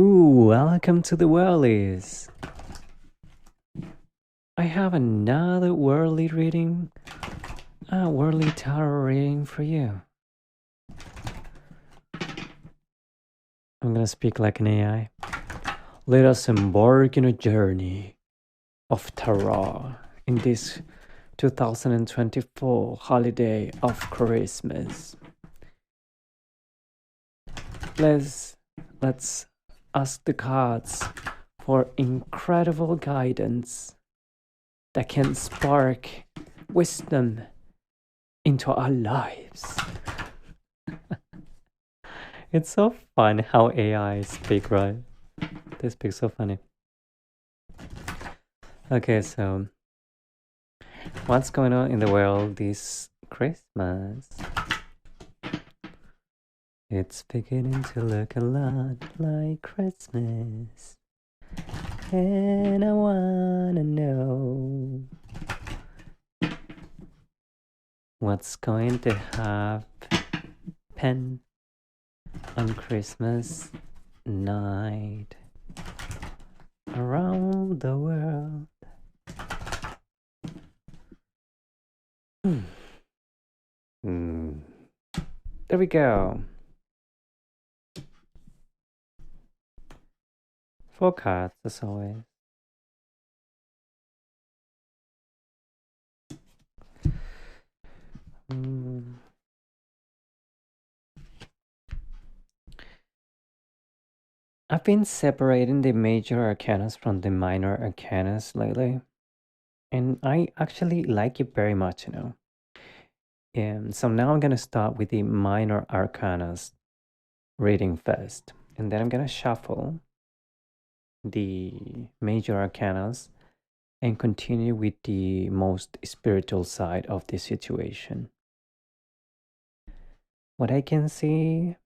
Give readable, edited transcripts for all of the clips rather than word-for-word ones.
Ooh, welcome to the Worldies. I have another worldly reading, a worldly tarot reading for you. I'm gonna speak like an AI. Let us embark on a journey of tarot in this 2024 holiday of Christmas. Let's ask the gods for incredible guidance that can spark wisdom into our lives. It's so fun how AI speak, right? They speak so funny. Okay, so what's going on in the world this Christmas? It's beginning to look a lot like Christmas. And I wanna know what's going to happen on Christmas night around the world. There we go. 4 cards as always. I've been separating the major arcanas from the minor arcanas lately, and I actually like it very much, And so now I'm gonna start with the minor arcanas reading first, and then I'm gonna shuffle the major arcanas and continue with the most spiritual side of the situation. What I can see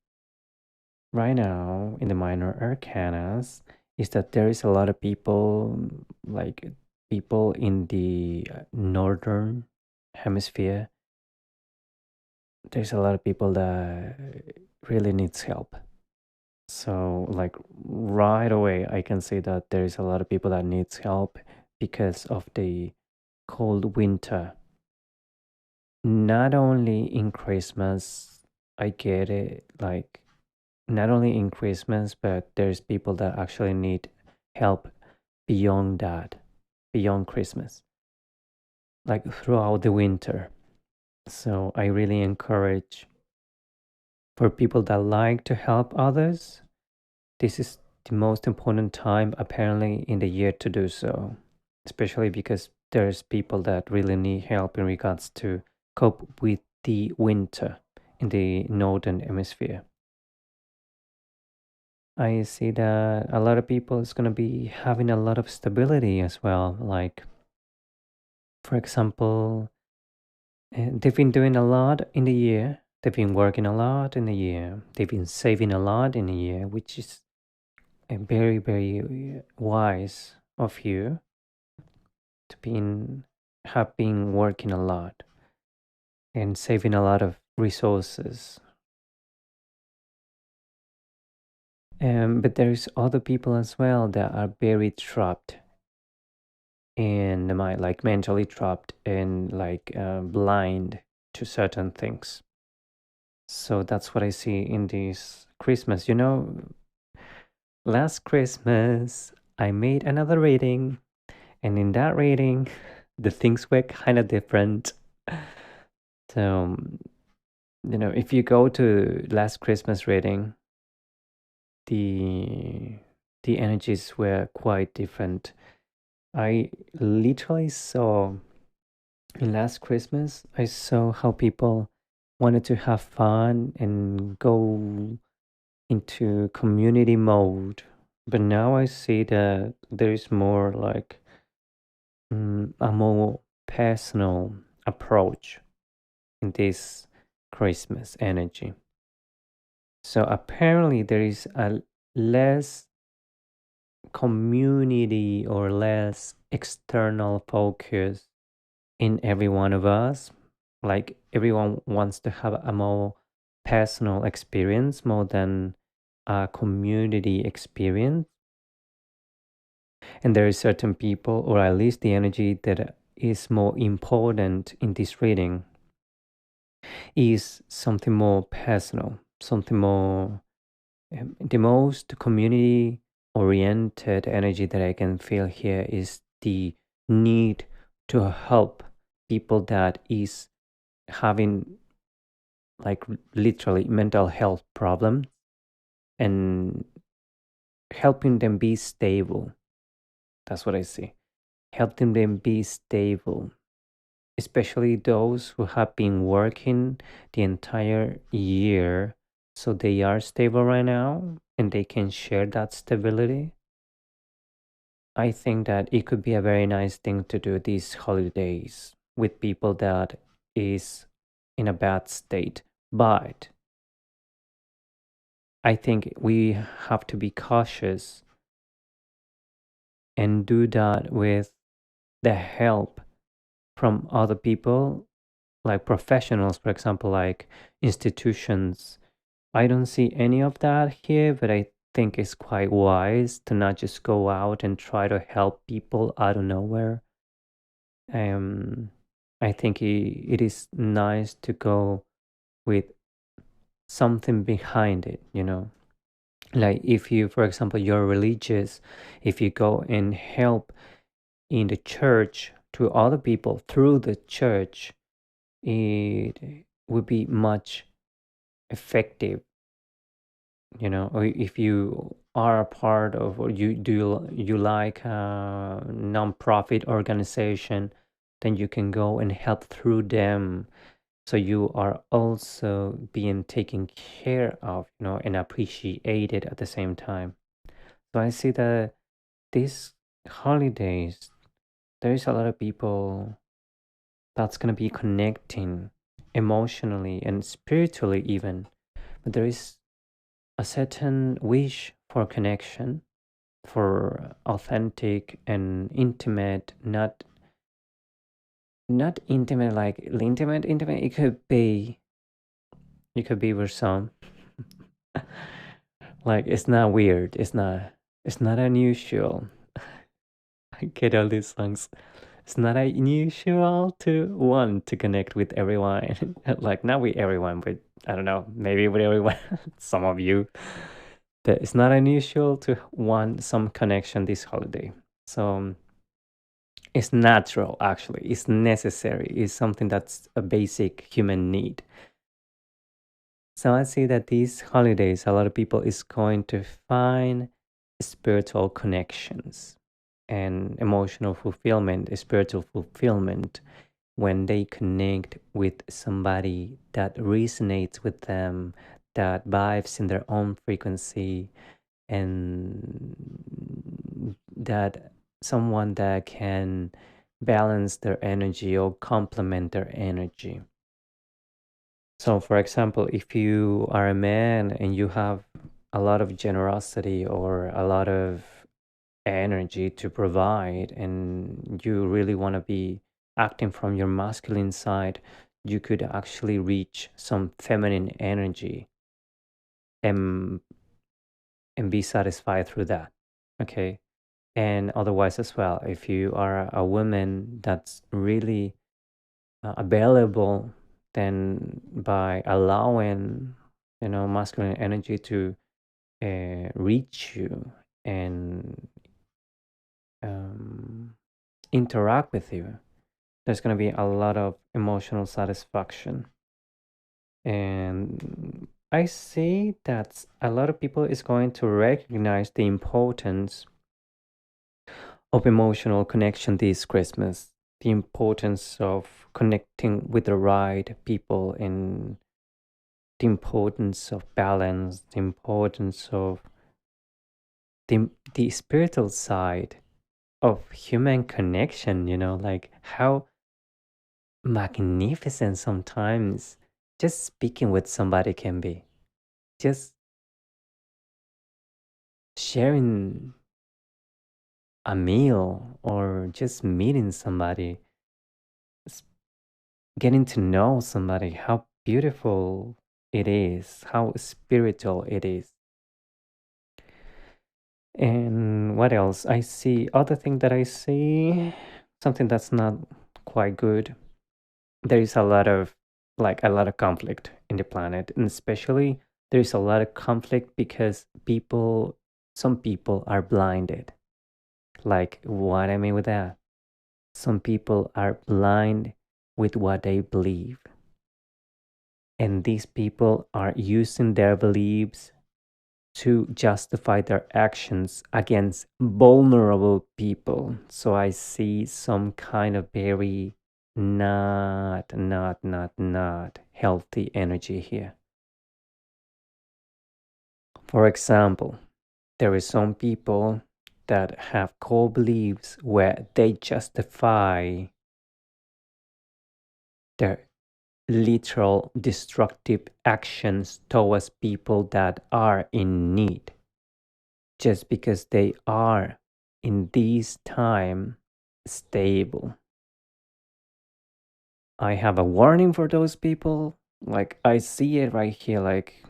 right now in the minor arcanas is that there is a lot of people, like people in the northern hemisphere. There's a lot of people that really needs help. So like right away I can see that there is a lot of people that needs help because of the cold winter. Not only in Christmas, I get it, like not only in Christmas, but there's people that actually need help beyond that, beyond Christmas, like throughout the winter. So I really encourage for people that like to help others. This is the most important time apparently in the year to do so, especially because there's people that really need help in regards to cope with the winter in the northern hemisphere. I see that a lot of people is going to be having a lot of stability as well. Like, for example, they've been doing a lot in the year. They've been working a lot in the year. They've been saving a lot in the year, which is a very, very wise of you to have been working a lot and saving a lot of resources. But there's other people as well that are very trapped in the mind, like mentally trapped and like blind to certain things. So that's what I see in this Christmas. Last Christmas I made another reading, and in that reading, the things were kind of different. So, if you go to last Christmas reading, the the energies were quite different. I literally saw in last Christmas, I saw how people wanted to have fun and go into community mode. But now I see that there is more like a more personal approach in this Christmas energy. So apparently there is a less community or less external focus in every one of us. Like everyone wants to have a more personal experience more than a community experience, and there is certain people, or at least the energy that is more important in this reading is something more personal, something more, the most community oriented energy that I can feel here is the need to help people that is having like literally mental health problems and helping them be stable. That's what I see. Helping them be stable, especially those who have been working the entire year. So they are stable right now and they can share that stability. I think that it could be a very nice thing to do these holidays with people that is in a bad state. But I think we have to be cautious and do that with the help from other people, like professionals, for example, like institutions. I don't see any of that here, but I think it's quite wise to not just go out and try to help people out of nowhere. Um, I think it is nice to go with something behind it, you know. Like if you, for example, you're religious, if you go and help in the church to other people through the church, it would be much effective, you know. Or if you are a part of, or you like a non-profit organization, then you can go and help through them. So you are also being taken care of, you know, and appreciated at the same time. So I see that these holidays, there is a lot of people that's going to be connecting emotionally and spiritually even, but there is a certain wish for connection, for authentic and intimate, not intimate like intimate. It could be with some like it's not weird, it's not unusual. I get all these songs. It's not unusual to want to connect with everyone. Like not with everyone, but I don't know, maybe with everyone. Some of you. That it's not unusual to want some connection this holiday. So it's natural actually. It's necessary. It's something that's a basic human need. So I see that these holidays, a lot of people is going to find spiritual connections and emotional fulfillment, spiritual fulfillment when they connect with somebody that resonates with them, that vibes in their own frequency, and that someone that can balance their energy or complement their energy. So, for example, if you are a man and you have a lot of generosity or a lot of energy to provide, and you really want to be acting from your masculine side, you could actually reach some feminine energy and be satisfied through that. Okay. And otherwise as well, if you are a woman that's really available, then by allowing, you know, masculine energy to reach you and um, interact with you, there's going to be a lot of emotional satisfaction. And I see that a lot of people is going to recognize the importance of emotional connection this Christmas, the importance of connecting with the right people, and the importance of balance, the importance of the spiritual side of human connection, you know, like how magnificent sometimes just speaking with somebody can be. Just sharing a meal or just meeting somebody, getting to know somebody, how beautiful it is, how spiritual it is. And what else? I see other thing that I see, something that's not quite good. There is a lot of a lot of conflict in the planet, and especially there is a lot of conflict because some people are blinded. Like what I mean with that? Some people are blind with what they believe, and these people are using their beliefs to justify their actions against vulnerable people. So I see some kind of very not healthy energy here. For example, there is some people that have core beliefs where they justify their literal destructive actions towards people that are in need just because they are in this time stable. I have a warning for those people. Like I see it right here, like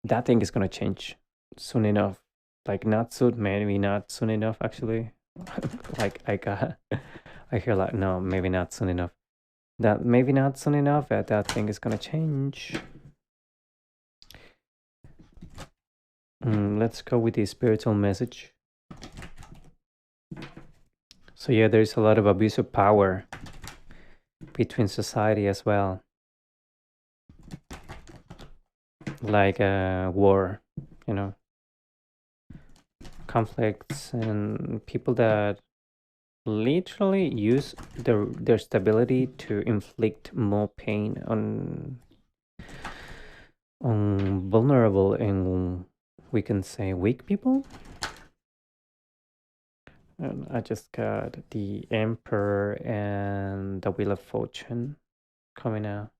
that thing is gonna change soon enough. Like not soon, maybe not soon enough actually. like I got I hear like no, maybe not soon enough. That maybe not soon enough that thing is gonna change. Let's go with the spiritual message. So yeah, there's a lot of abuse of power between society as well, like war, you know, conflicts and people that literally use their stability to inflict more pain on vulnerable and we can say weak people. And I just got the Emperor and the Wheel of Fortune coming out.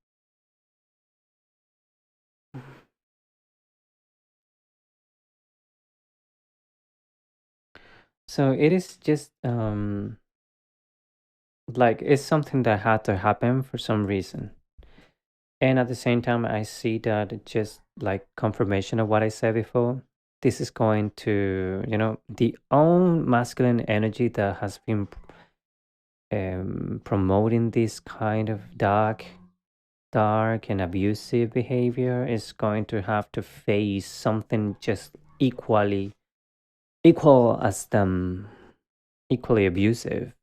So it is just like it's something that had to happen for some reason. And at the same time I see that it just like confirmation of what I said before. This is going to, the own masculine energy that has been promoting this kind of dark and abusive behavior is going to have to face something just equal as them, equally abusive,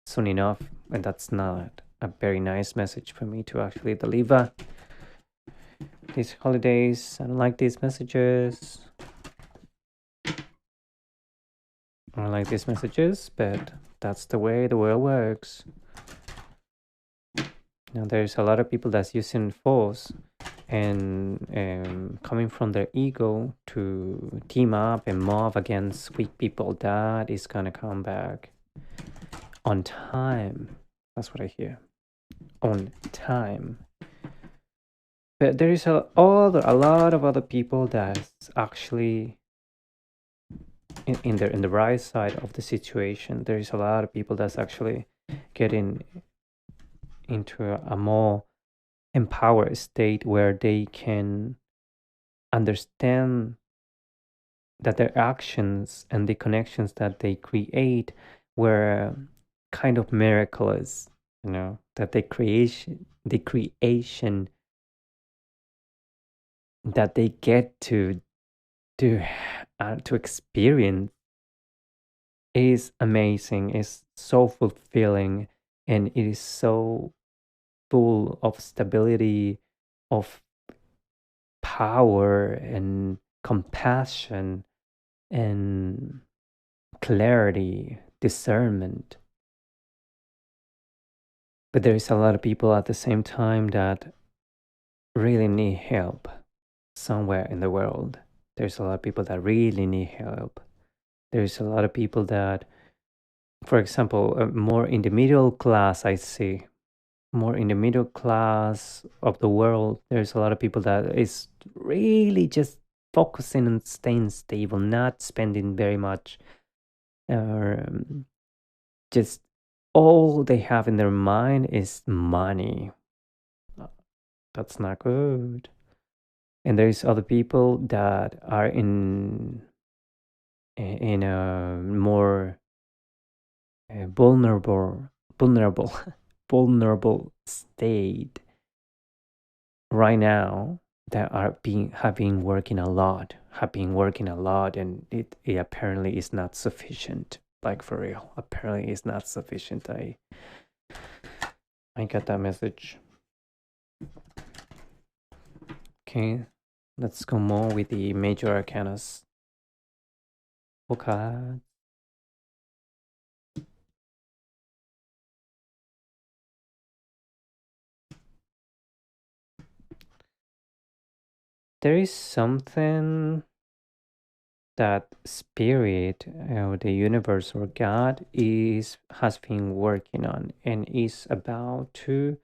soon enough. And that's not a very nice message for me to actually deliver these holidays. I don't like these messages. I don't like these messages, but that's the way the world works. Now, there's a lot of people that's using force and coming from their ego to team up and mob against weak people. That is gonna come back on time. That's what I hear. On time. But there is a lot of other people that's actually in the right side of the situation. There is a lot of people that's actually getting into a more empowered state where they can understand that their actions and the connections that they create were kind of miraculous, that the creation that they get to experience is amazing, is so fulfilling, and it is so full of stability, of power and compassion and clarity, discernment. But there is a lot of people at the same time that really need help somewhere in the world. There's a lot of people that really need help. There's a lot of people that, for example, more in the middle class, I see, more in the middle class of the world, there's a lot of people that is really just focusing on staying stable, not spending very much, um, just all they have in their mind is money. That's not good. and there is other people that are in a more vulnerable vulnerable state right now, that are being have been working a lot, and it apparently is not sufficient, like for real, apparently it's not sufficient. I got that message. Okay, let's go more with the major arcanas. Okay. There is something that spirit, the universe or God is has been working on and is about to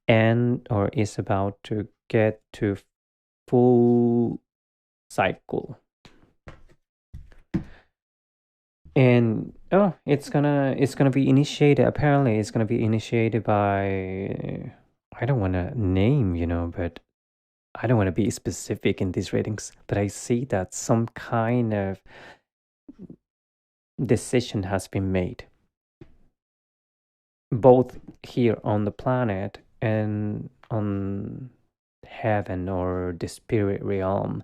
end, or is about to get to full cycle. And oh, it's gonna be initiated. Apparently, it's gonna be initiated by, I don't want to name, but I don't want to be specific in these ratings. But I see that some kind of decision has been made, both here on the planet and on heaven or the spirit realm.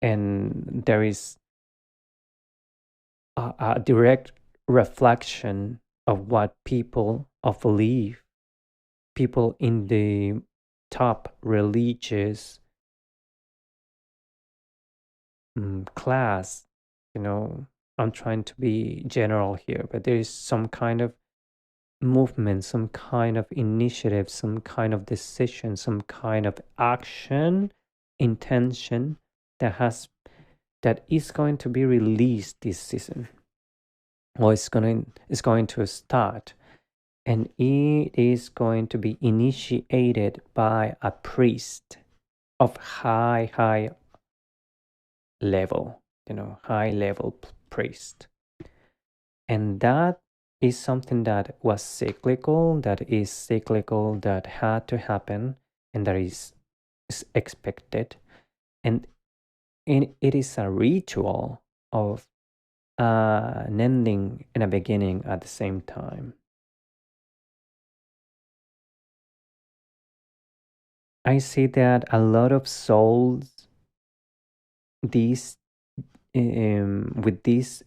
And there is a direct reflection of what people of belief, people in the top religious class, you know, I'm trying to be general here, but there is some kind of movement, some kind of initiative, some kind of decision, some kind of action, intention that has that is going to be released this season, or it's going to start, and it is going to be initiated by a priest of high level, high level priest. And that is something that was cyclical, that had to happen, and that is expected. And it is a ritual of an ending and a beginning at the same time. I see that a lot of souls, these with this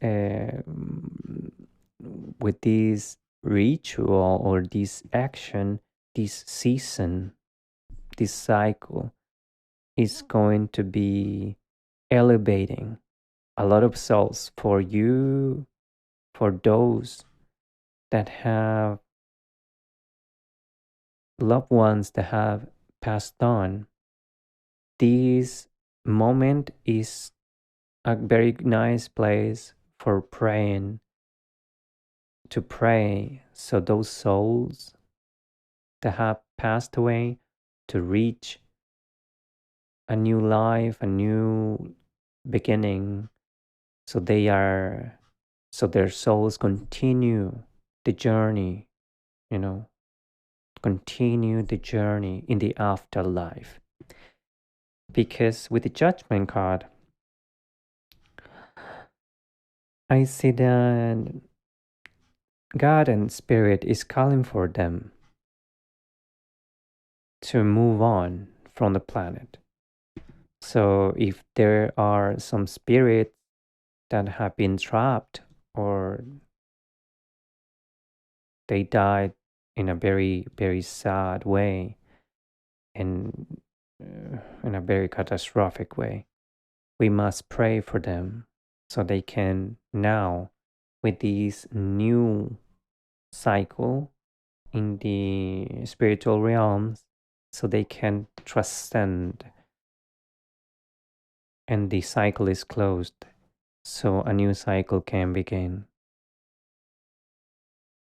ritual or this action, this season, this cycle is going to be elevating a lot of souls for you, for those that have loved ones that have passed on. This moment is a very nice place for praying, to pray so those souls that have passed away to reach a new life, a new beginning, so their souls continue the journey, you know, continue the journey in the afterlife. Because with the judgment card, I see that God and Spirit is calling for them to move on from the planet. So if there are some spirits that have been trapped, or they died in a very, very sad way, and in a very catastrophic way, we must pray for them so they can now, with this new cycle in the spiritual realms, so they can transcend, and the cycle is closed, so a new cycle can begin.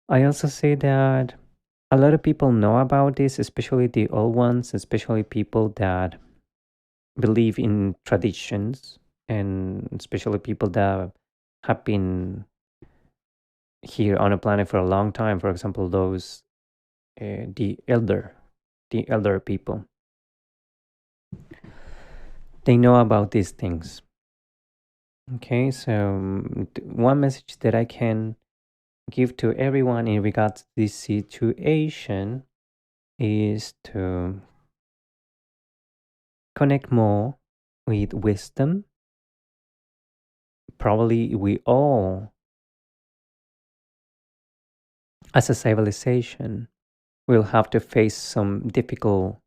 I also say that a lot of people know about this, especially the old ones, especially people that believe in traditions, and especially people that have been here on a planet for a long time. For example, those the elder people. they know about these things. Okay, so one message that I can give to everyone in regards to this situation is to connect more with wisdom. Probably we all, as a civilization, will have to face some difficult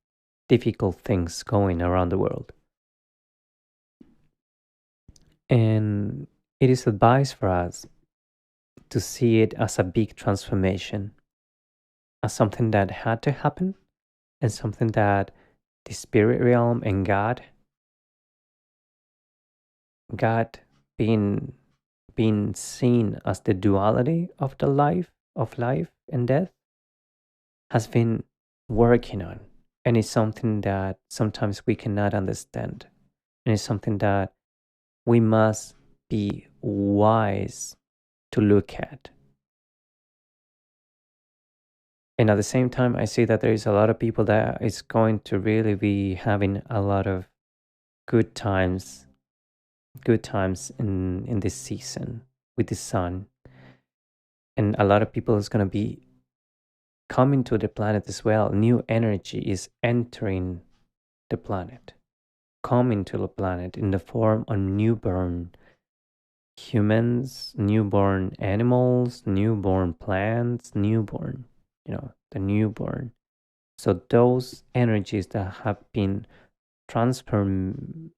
things going around the world. And it is advised for us to see it as a big transformation, as something that had to happen, and something that the spirit realm and God being seen as the duality of the life and death, has been working on. And it's something that sometimes we cannot understand. And it's something that we must be wise to look at. And at the same time, I see that there is a lot of people that is going to really be having a lot of good times, in this season with the sun. And a lot of people is going to be coming to the planet as well. New energy is entering the planet, coming to the planet in the form of newborn humans, newborn animals, newborn plants, newborn, the newborn. So those energies that have been transforming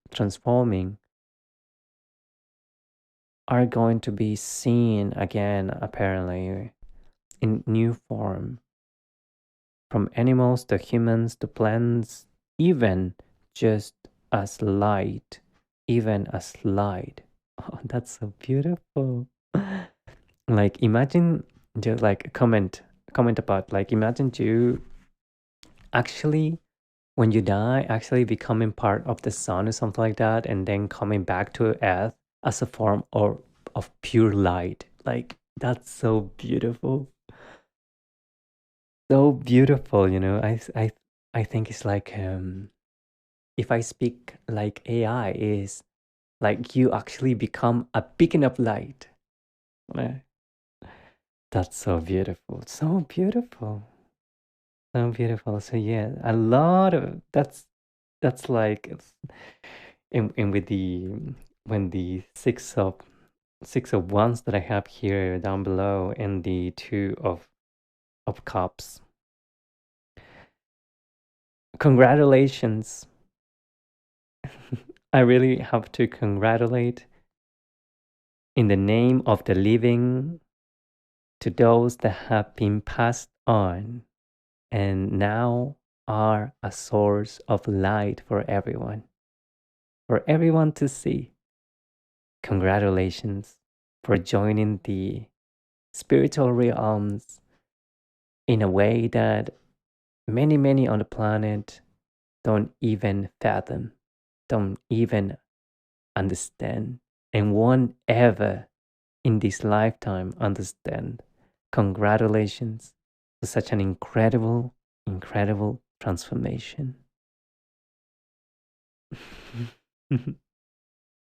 are going to be seen again, apparently, in new form, from animals to humans to plants, even just as light, even as light. Oh, that's so beautiful. Like imagine, just like comment about, like imagine you actually, when you die, actually becoming part of the sun or something like that, and then coming back to earth as a form of pure light. Like that's so beautiful. So beautiful, I think it's like, if I speak like AI is like you actually become a beacon of light. Eh, That's so beautiful. So beautiful. So beautiful. So yeah, a lot of that's like in with the when the six of wands that I have here down below, and the two of cups. Congratulations. I really have to congratulate in the name of the living to those that have been passed on and now are a source of light for everyone to see. Congratulations for joining the spiritual realms in a way that many, many on the planet don't even fathom, don't even understand, and won't ever in this lifetime understand. Congratulations to such an incredible, incredible transformation.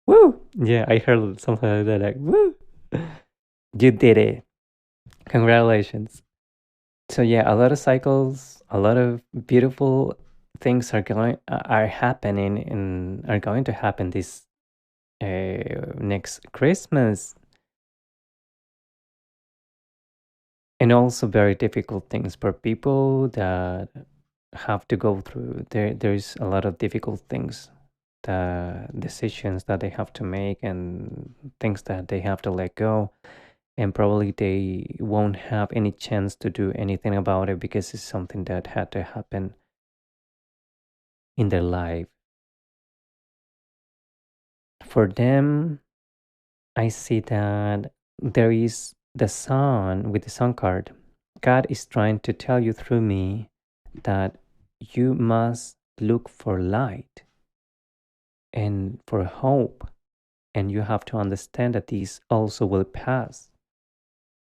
Woo! Yeah, I heard something like that, like, woo! You did it. Congratulations. So yeah, a lot of cycles, a lot of beautiful things are happening and are going to happen this next Christmas, and also very difficult things for people that have to go through. There's a lot of difficult things, the decisions that they have to make, and things that they have to let go, and probably they won't have any chance to do anything about it because it's something that had to happen in their life. For them, I see that there is the sun with the sun card. God is trying to tell you through me that you must look for light and for hope. And you have to understand that these also will pass,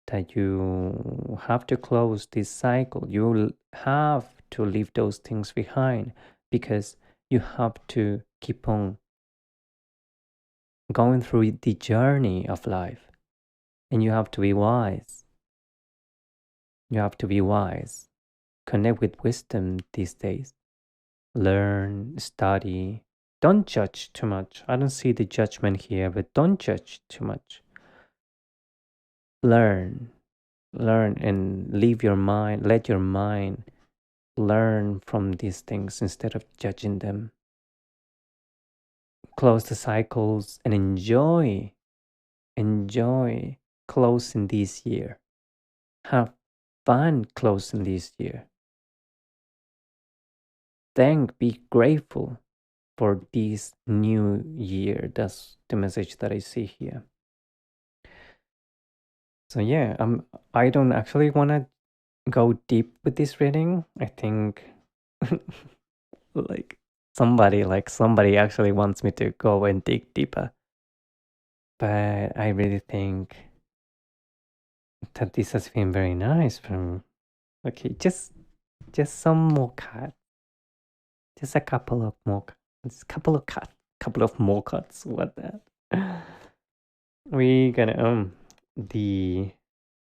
that you have to close this cycle. You will have to leave those things behind because you have to keep on going through the journey of life. And you have to be wise. You have to be wise. Connect with wisdom these days. Learn, study. Don't judge too much. I don't see the judgment here, but don't judge too much. Learn, learn, and leave your mind, let your mind learn from these things instead of judging them. Close the cycles and enjoy closing this year. Have fun closing this year. Be grateful for this new year. That's the message that I see here. So yeah, I don't actually want to go deep with this reading. I think like somebody actually wants me to go and dig deeper. But I really think that this has been very nice from okay, just some more cards. Just a couple of more cards. Couple of more cards. What that? We gonna the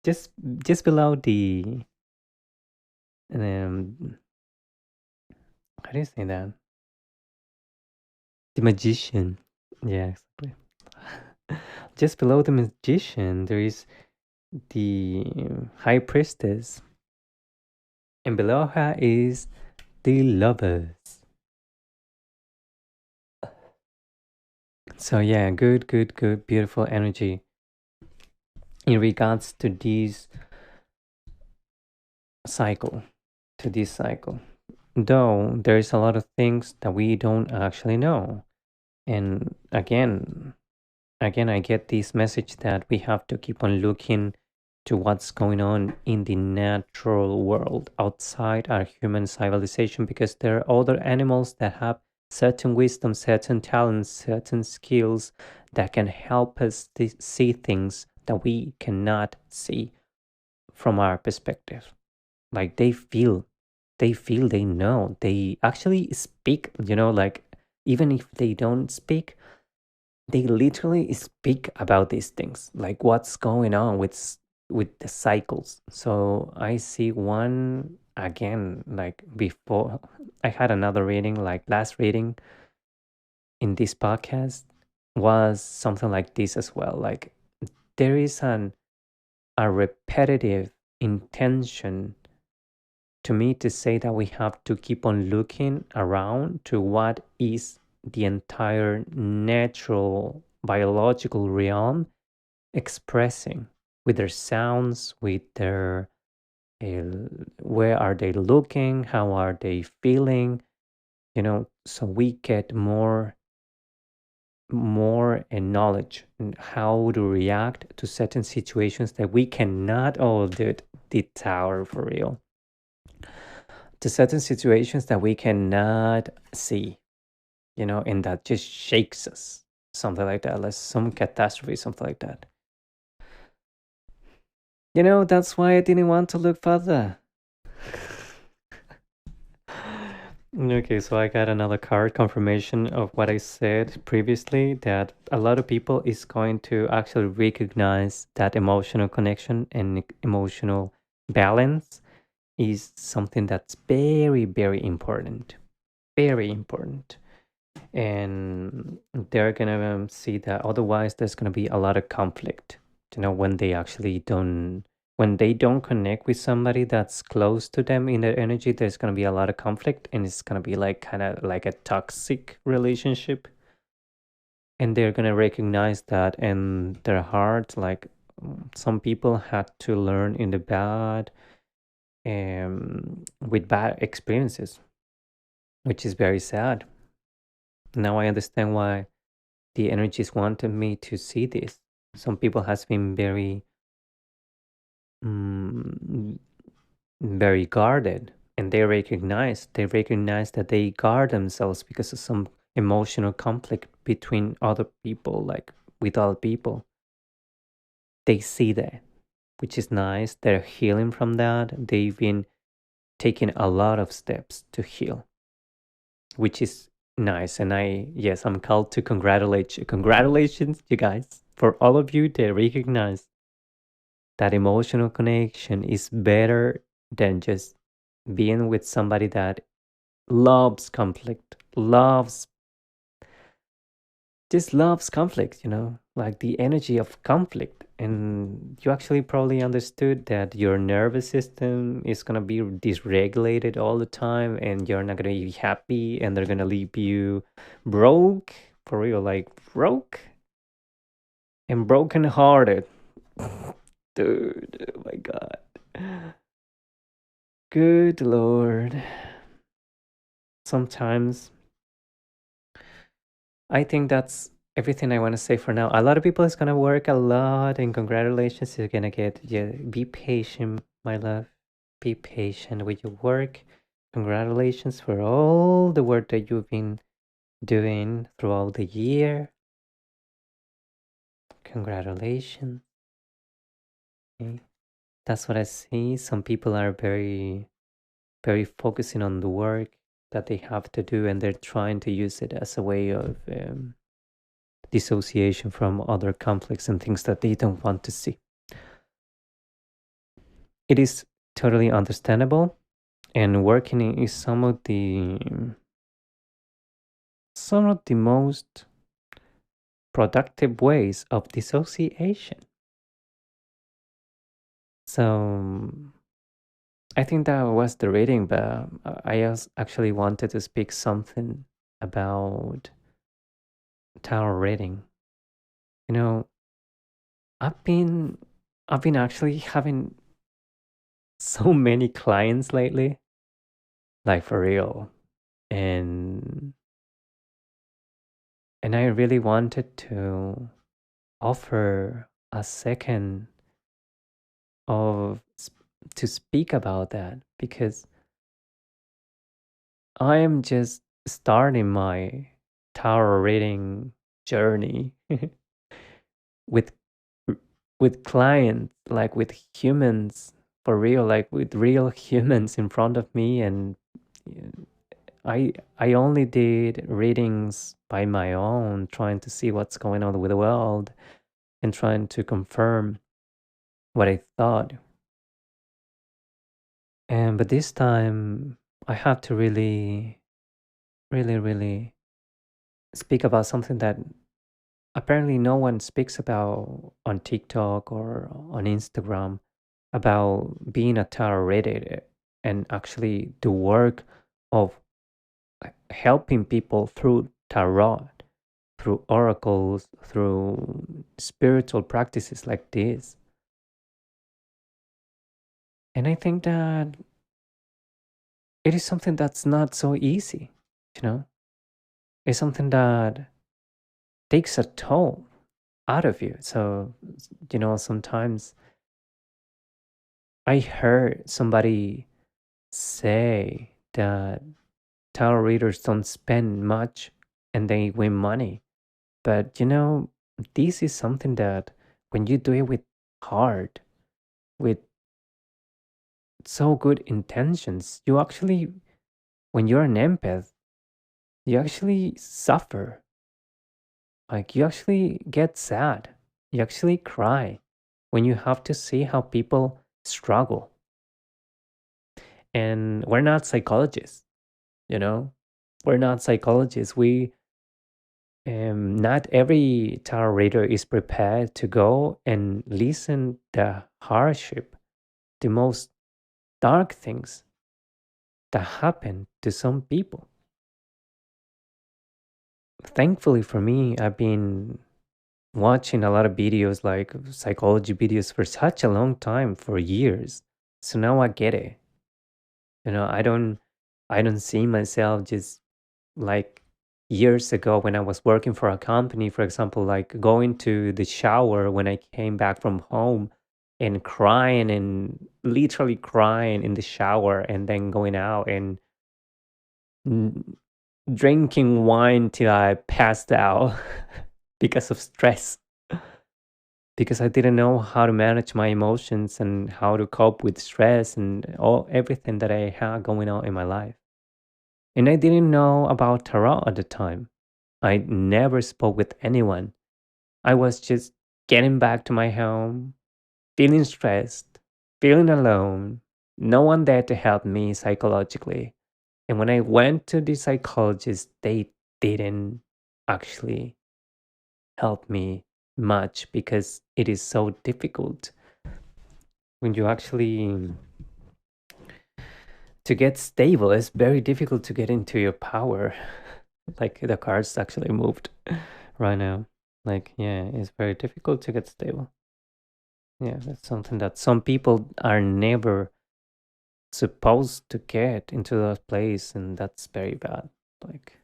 just just below the um how do you say that? The magician. Yeah, exactly. Just below the magician, there is the high priestess, and below her is the lovers. So yeah, good, beautiful energy in regards to this cycle, to this cycle. Though there's a lot of things that we don't actually know, and again, I get this message that we have to keep on looking to what's going on in the natural world outside our human civilization because there are other animals that have certain wisdom, certain talents, certain skills that can help us see things that we cannot see from our perspective. Like they know, they actually speak, like even if they don't speak, they literally speak about these things, like what's going on with the cycles. So I see one again, like before I had another reading, like last reading in this podcast was something like this as well. Like there is a repetitive intention to me to say that we have to keep on looking around to what is the entire natural biological realm expressing with their sounds, with their where are they looking, how are they feeling, so we get more knowledge and how to react to certain situations that we cannot. Oh, dude, the tower for real. To certain situations that we cannot see, and that just shakes us, something like that, like some catastrophe, something like that. That's why I didn't want to look further. Okay, so I got another card confirmation of what I said previously, that a lot of people is going to actually recognize that emotional connection and emotional balance is something that's very, very important. Very important. And they're gonna see that otherwise there's gonna be a lot of conflict, when they don't connect with somebody that's close to them in their energy. There's gonna be a lot of conflict, and it's gonna be like kind of like a toxic relationship, and they're gonna recognize that in their heart. Like some people had to learn in the bad, with bad experiences, which is very sad. Now I understand why the energies wanted me to see this. Some people has been mm, very guarded, and they recognize that they guard themselves because of some emotional conflict between other people, like with other people. They see that, which is nice. They're healing from that. They've been taking a lot of steps to heal, which is Nice. And yes, I'm called to congratulate you. Congratulations, you guys, for all of you that recognize that emotional connection is better than just being with somebody that loves conflict, loves conflict, like the energy of conflict. And you actually probably understood that your nervous system is going to be dysregulated all the time and you're not going to be happy and they're going to leave you broke, for real, like broke and brokenhearted. Dude, oh my God. Good Lord. Sometimes I think that's everything I want to say for now. A lot of people is gonna work a lot, and congratulations, you're gonna get. Yeah, be patient, my love. Be patient with your work. Congratulations for all the work that you've been doing throughout the year. Congratulations. Okay. That's what I see. Some people are very, very focusing on the work that they have to do, and they're trying to use it as a way of dissociation from other conflicts and things that they don't want to see. It is totally understandable, and working is some of the most productive ways of dissociation. So I think that was the reading, but actually wanted to speak something about tarot reading. You know, I've been I've been actually having so many clients lately, like for real. And I really wanted to offer a second of to speak about that because I am just starting my tarot reading journey with clients, like with humans for real, like with real humans in front of me. And uh, I only did readings by my own, trying to see what's going on with the world and trying to confirm what I thought. And but this time I have to really, really, really speak about something that apparently no one speaks about on TikTok or on Instagram, about being a tarot reader and actually the work of helping people through tarot, through oracles, through spiritual practices like this. And I think that it is something that's not so easy, you know? It's something that takes a toll out of you. So, sometimes I heard somebody say that tarot readers don't spend much and they win money. But, this is something that when you do it with heart, with so good intentions, you actually, when you're an empath, you actually suffer. Like, you actually get sad. You actually cry when you have to see how people struggle. And we're not psychologists, you know? We're not psychologists. Not every tarot reader is prepared to go and listen the hardship, the most dark things that happen to some people. Thankfully for me, I've been watching a lot of videos, like psychology videos, for such a long time, for years. So now I get it. I don't see myself just like years ago when I was working for a company, for example, like going to the shower when I came back from home and crying and literally crying in the shower and then going out and mm, drinking wine till I passed out because of stress. Because I didn't know how to manage my emotions and how to cope with stress and all everything that I had going on in my life. And I didn't know about tarot at the time. I never spoke with anyone. I was just getting back to my home, feeling stressed, feeling alone, no one there to help me psychologically. And when I went to the psychologist, they didn't actually help me much because it is so difficult when you actually to get stable. It's very difficult to get into your power. Like the cards actually moved right now. Like, yeah, it's very difficult to get stable. Yeah, that's something that some people are never supposed to get into that place, and that's very bad. Like,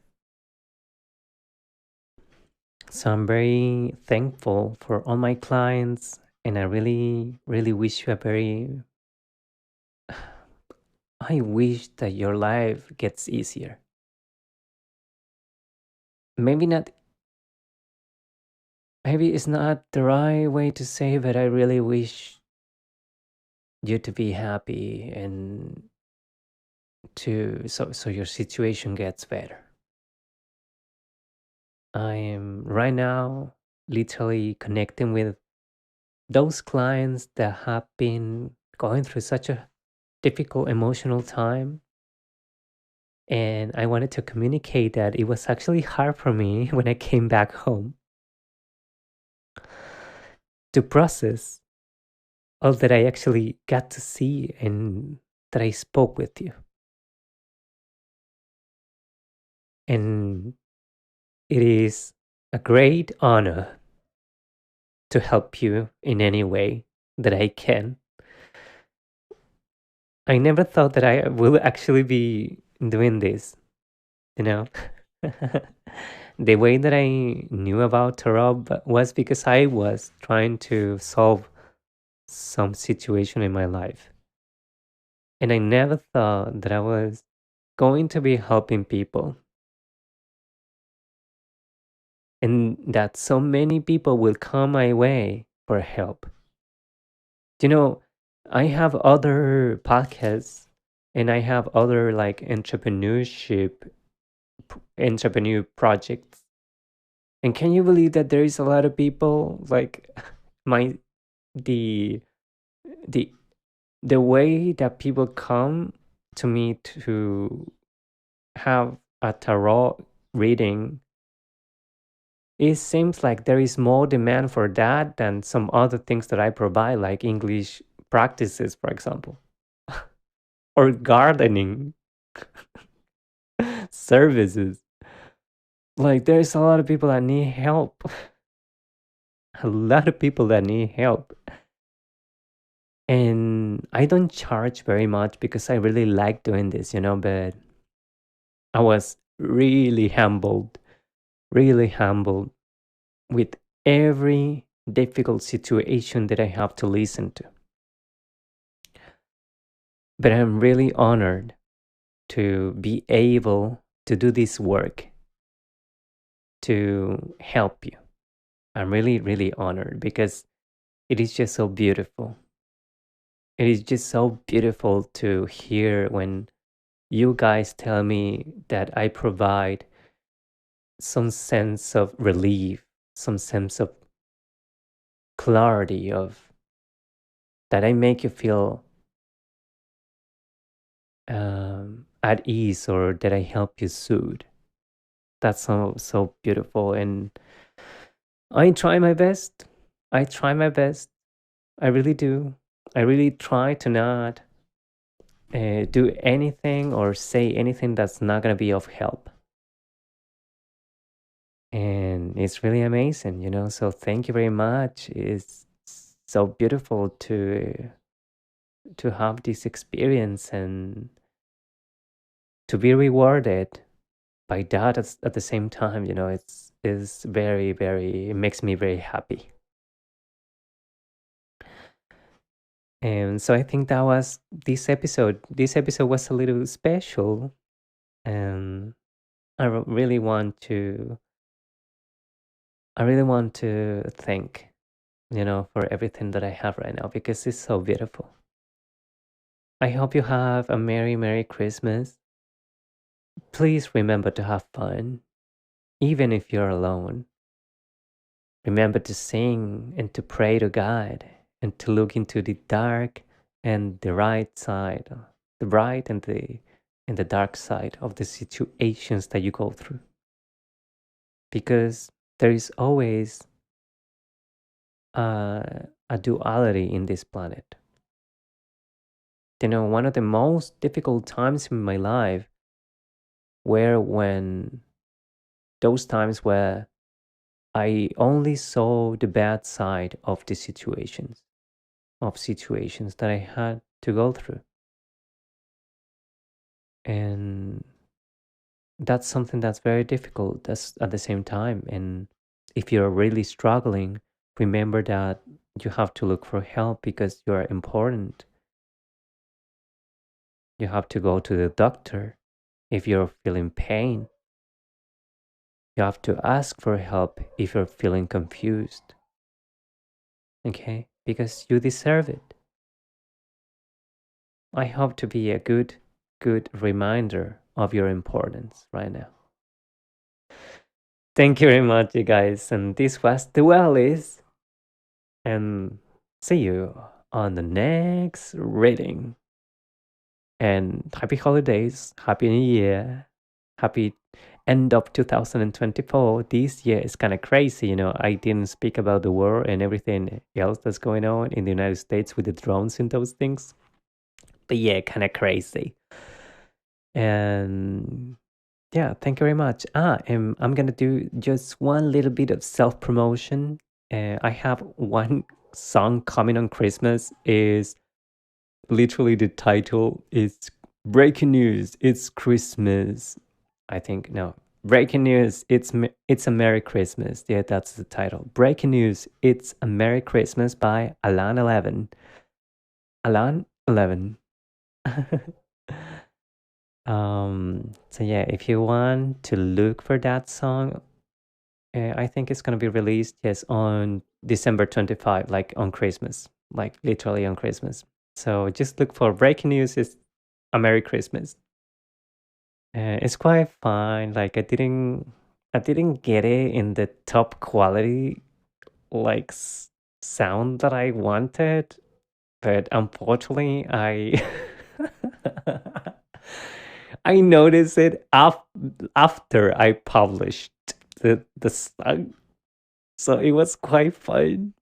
so I'm very thankful for all my clients, and I really, really wish you a very. I wish that your life gets easier. Maybe not. Maybe it's not the right way to say, but I really wish you to be happy and to so your situation gets better. I am right now literally connecting with those clients that have been going through such a difficult emotional time. And I wanted to communicate that it was actually hard for me when I came back home to process all that I actually got to see and that I spoke with you. And it is a great honor to help you in any way that I can. I never thought that I will actually be doing this, you know? The way that I knew about tarot was because I was trying to solve some situation in my life. And I never thought that I was going to be helping people and that so many people will come my way for help. You know, I have other podcasts and I have other like entrepreneur projects. And can you believe that there is a lot of people like my the the the way that people come to me to have a tarot reading, it seems like there is more demand for that than some other things that I provide, like English practices, for example, or gardening services. Like, there's a lot of people that need help. A lot of people that need help. And I don't charge very much because I really like doing this, but I was really humbled with every difficult situation that I have to listen to. But I'm really honored to be able to do this work to help you. I'm really, really honored because it is just so beautiful. It is just so beautiful to hear when you guys tell me that I provide some sense of relief, some sense of clarity, of that I make you feel at ease, or that I help you soothe. That's so beautiful, and I try my best. I try my best. I really do. I really try to not do anything or say anything that's not gonna be of help. And it's really amazing. So thank you very much. It's so beautiful to have this experience and to be rewarded by that at the same time. It's very, very, it makes me very happy. And so I think that was this episode. This episode was a little special, and really want to thank for everything that I have right now because it's so beautiful. I hope you have a merry Christmas. Please remember to have fun, even if you're alone. Remember to sing and to pray to God and to look into the dark and the right side, the bright and the dark side of the situations that you go through. Because there is always a duality in this planet. You know, one of the most difficult times in my life were when those times where I only saw the bad side of the situations that I had to go through. And that's something that's very difficult at the same time. And if you're really struggling, remember that you have to look for help because you're important. You have to go to the doctor if you're feeling pain. You have to ask for help if you're feeling confused. Okay? Because you deserve it. I hope to be a good reminder of your importance right now. Thank you very much, you guys. And this was the Wellies. And see you on the next reading. And happy holidays, happy new year, happy end of 2024. This year is kind of crazy, you know. I didn't speak about the war and everything else that's going on in the United States with the drones and those things. But yeah, kind of crazy. And yeah, thank you very much. I'm gonna do just one little bit of self promotion. I have one song coming on Christmas. Is literally the title is "Breaking News." It's Christmas. I think no. Breaking news. It's a Merry Christmas. Yeah, that's the title. Breaking news. It's a Merry Christmas by Alan 11. Alan 11. So yeah, if you want to look for that song, I think it's gonna be released, yes, on December 25, like on Christmas, like literally on Christmas. So just look for Breaking News is a Merry Christmas. It's quite fun. Like I didn't get it in the top quality like sound that I wanted, but unfortunately, I I noticed it after I published the song, so it was quite fun.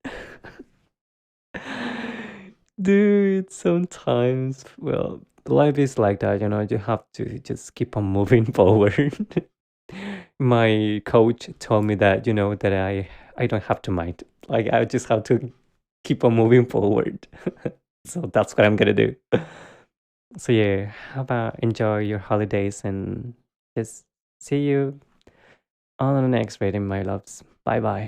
Dude, sometimes, well, life is like that, you know, you have to just keep on moving forward. My coach told me that, you know, that I don't have to mind. Like I just have to keep on moving forward. So that's what I'm gonna do. So yeah, how about enjoy your holidays and just see you on the next reading, my loves. Bye bye.